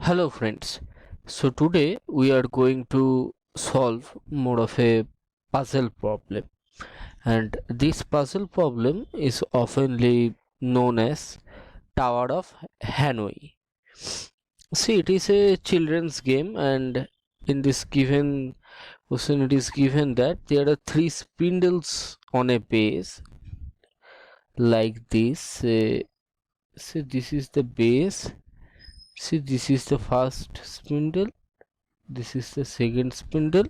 Hello friends. So today we are going to solve more of a puzzle problem, and this puzzle problem is oftenly known as Tower of Hanoi. See, it is a children's game, and in this given question it is given that there are three spindles on a base like this. See, this is the base. See, this is the first spindle, this is the second spindle,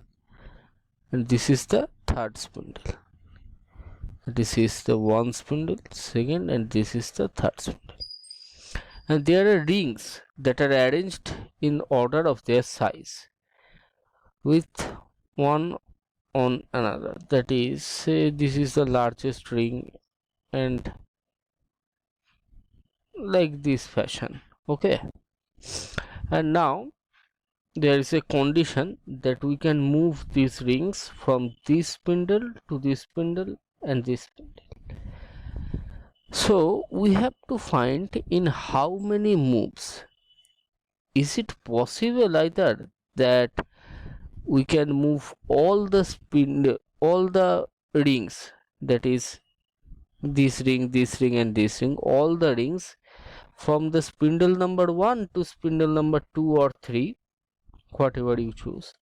and this is the third spindle. This is the one spindle, second, and this is the third spindle. And there are rings that are arranged in order of their size with one on another. That is, say this is the largest ring, and like this fashion. Okay. And now there is a condition that we can move these rings from this spindle to this spindle and this spindle. So we have to find in how many moves. Is it possible either that we can move all the spindle, all the rings, that is this ring and this ring, all the rings from the spindle number 1 to spindle number 2 or 3, whatever you choose,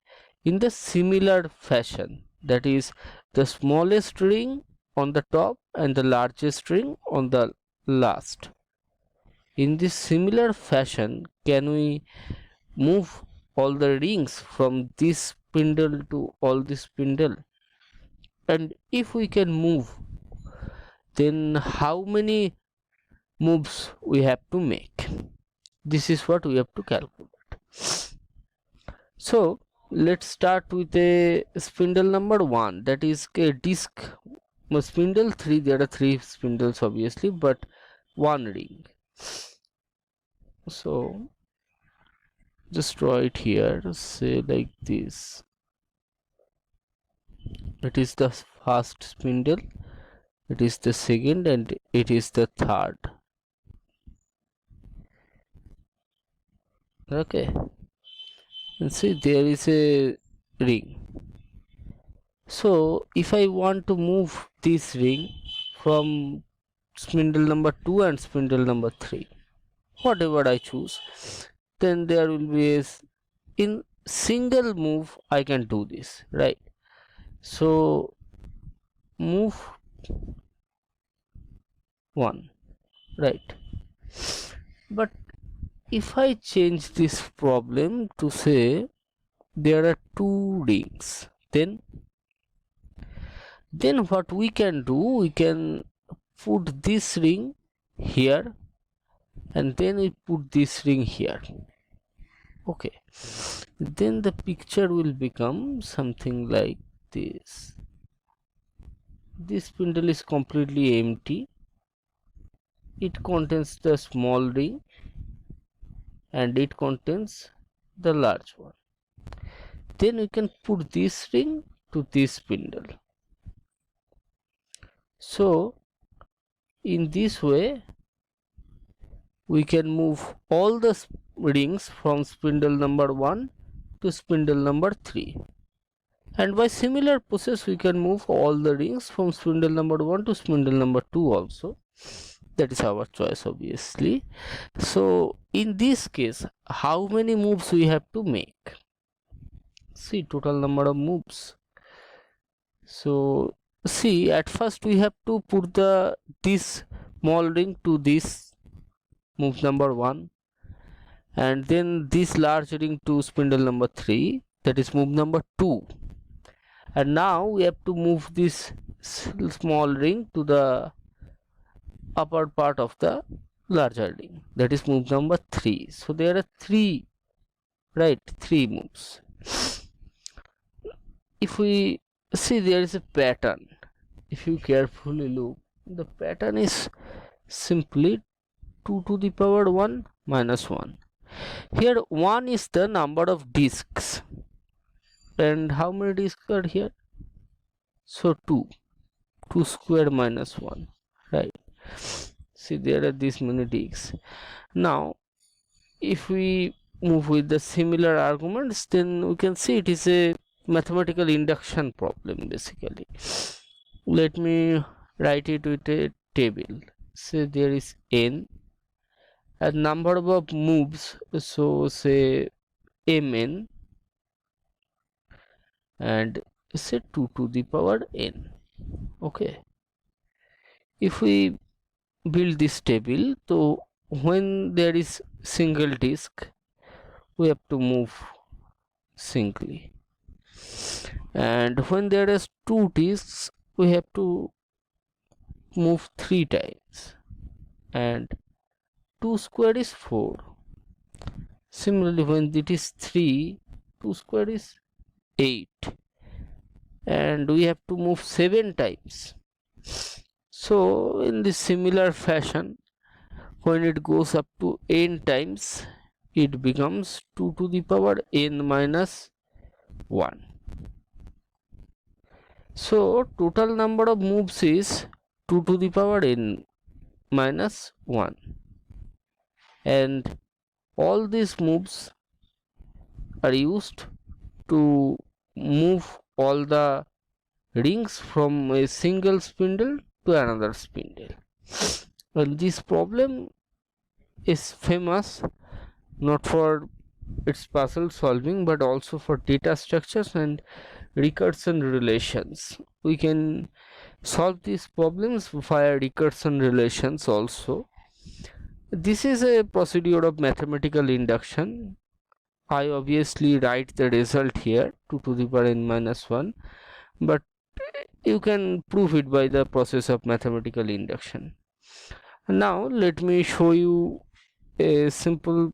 in the similar fashion, that is the smallest ring on the top and the largest ring on the last. In this similar fashion, can we move all the rings from this spindle to all this spindle? And if we can move, then how many moves we have to make? This is what we have to calculate. So let's start with a spindle number 1, that is a disc. Spindle 3, there are 3 spindles obviously, but 1 ring. So just draw it here, say like this. It is the first spindle, it is the second, and it is the third. Okay, and see there is a ring. So if I want to move this ring from spindle number 2 and spindle number 3, whatever I choose, then there will be a in single move I can do this, right? So move 1, right? But if I change this problem to say there are 2 rings, then what we can do, we can put this ring here and then we put this ring here. Okay, then the picture will become something like this. This spindle is completely empty, it contains the small ring and it contains the large one. Then we can put this ring to this spindle. So in this way we can move all the rings from spindle number 1 to spindle number 3, and by similar process we can move all the rings from spindle number 1 to spindle number 2 also. That is our choice obviously. So in this case, how many moves we have to make? See, total number of moves. So see, at first we have to put this small ring to this move number 1, and then this large ring to spindle number 3, that is move number 2, and now we have to move this small ring to the upper part of the larger ring, that is move number 3. So there are 3, right? 3 moves. If we see, there is a pattern. If you carefully look, the pattern is simply 2 to the power 1 minus 1. Here 1 is the number of discs, and how many discs are here? So 2 square minus 1, right? See, there are this many discs. Now if we move with the similar arguments, then we can see it is a mathematical induction problem basically. Let me write it with a table. Say there is n and number of moves, so say mn, and say 2 to the power n. Okay, if we build this table, so when there is single disk we have to move singly, and when there is two disks we have to move 3 times, and 2 square is 4. Similarly, when it is 3, 2 square is 8, and we have to move 7 times. So in this similar fashion, when it goes up to n times, it becomes 2 to the power n minus 1. So total number of moves is 2 to the power n minus 1, and all these moves are used to move all the rings from a single spindle to another spindle. And this problem is famous not for its puzzle solving but also for data structures and recursion relations. We can solve these problems via recursion relations also. This is a procedure of mathematical induction. I obviously write the result here 2 to the power n minus 1, but you can prove it by the process of mathematical induction. Now let me show you a simple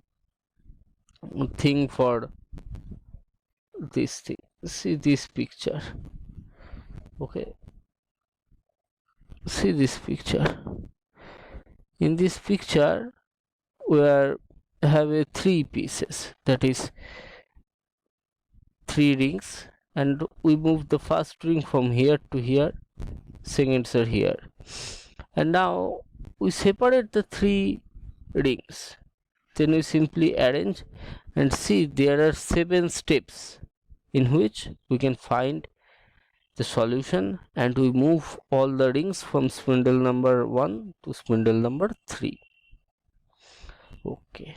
thing for this thing. See this picture. Okay, see this picture. In this picture we have a 3 pieces, that is 3 rings, and we move the first ring from here to here, seconds are here, and now we separate the 3 rings. Then we simply arrange and see there are 7 steps in which we can find the solution, and we move all the rings from spindle number 1 to spindle number 3. Okay.